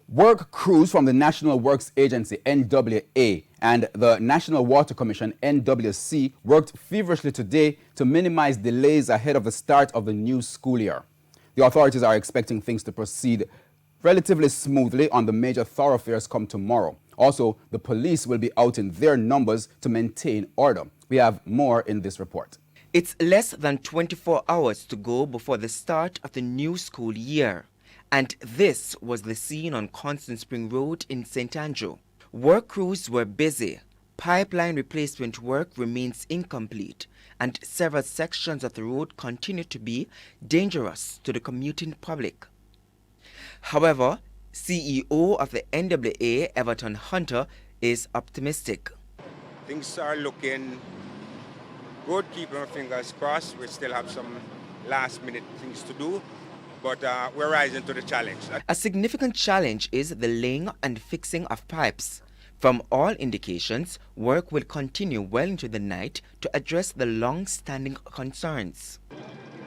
Work crews from the National Works Agency, NWA, and the National Water Commission, NWC, worked feverishly today to minimize delays ahead of the start of the new school year. The authorities are expecting things to proceed relatively smoothly on the major thoroughfares come tomorrow. Also, the police will be out in their numbers to maintain order. We have more in this report. It's less than 24 hours to go before the start of the new school year. And this was the scene on Constant Spring Road in St. Andrew. Work crews were busy. Pipeline replacement work remains incomplete, and several sections of the road continue to be dangerous to the commuting public. However, CEO of the NWA, Everton Hunter, is optimistic. Things are looking good, keeping our fingers crossed. We still have some last-minute things to do, but we're rising to the challenge. A significant challenge is the laying and fixing of pipes. From all indications, work will continue well into the night to address the long-standing concerns.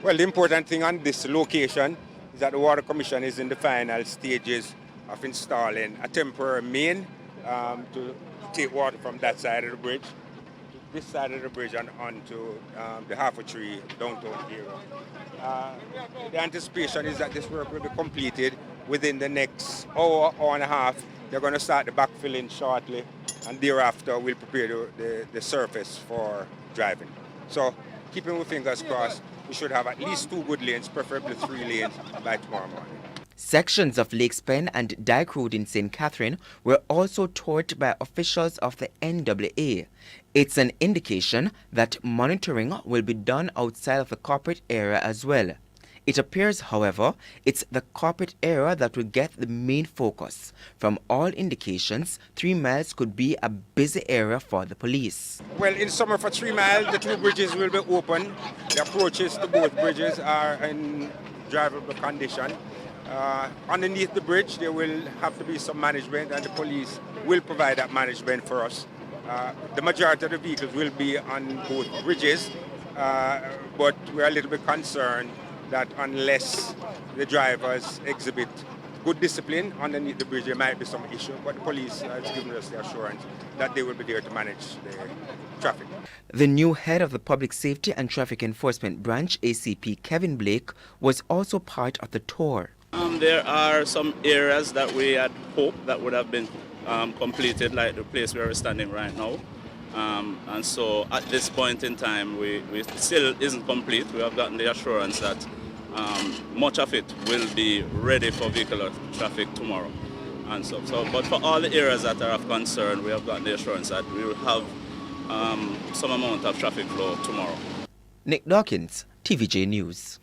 Well, the important thing on this location is that the Water Commission is in the final stages of installing a temporary main to take water from that side of the bridge to this side of the bridge and onto the Half-a Tree downtown area. The anticipation is that this work will be completed within the next hour and a half. They're going to start the backfilling shortly, and thereafter we'll prepare the surface for driving. So, keeping our fingers crossed, we should have at least 2 good lanes, preferably 3 lanes, by tomorrow morning. Sections of Lakes Pen and Dyke Road in St. Catherine were also toured by officials of the NWA. It's an indication that monitoring will be done outside of the corporate area as well. It appears, however, it's the corporate area that will get the main focus. From all indications, 3 miles could be a busy area for the police. Well, in summer for 3 miles, the 2 bridges will be open. The approaches to both bridges are in drivable condition. Underneath the bridge, there will have to be some management, and the police will provide that management for us. The majority of the vehicles will be on both bridges, but we're a little bit concerned that unless the drivers exhibit good discipline underneath the bridge, there might be some issue, but the police has given us the assurance that they will be there to manage the traffic. The new head of the Public Safety and Traffic Enforcement Branch, ACP Kevin Blake, was also part of the tour. There are some areas that we had hoped that would have been completed, like the place where we're standing right now. And so at this point in time, we still isn't complete. We have gotten the assurance that much of it will be ready for vehicular traffic tomorrow. And but for all the areas that are of concern, we have gotten the assurance that we will have some amount of traffic flow tomorrow. Nick Dawkins, TVJ News.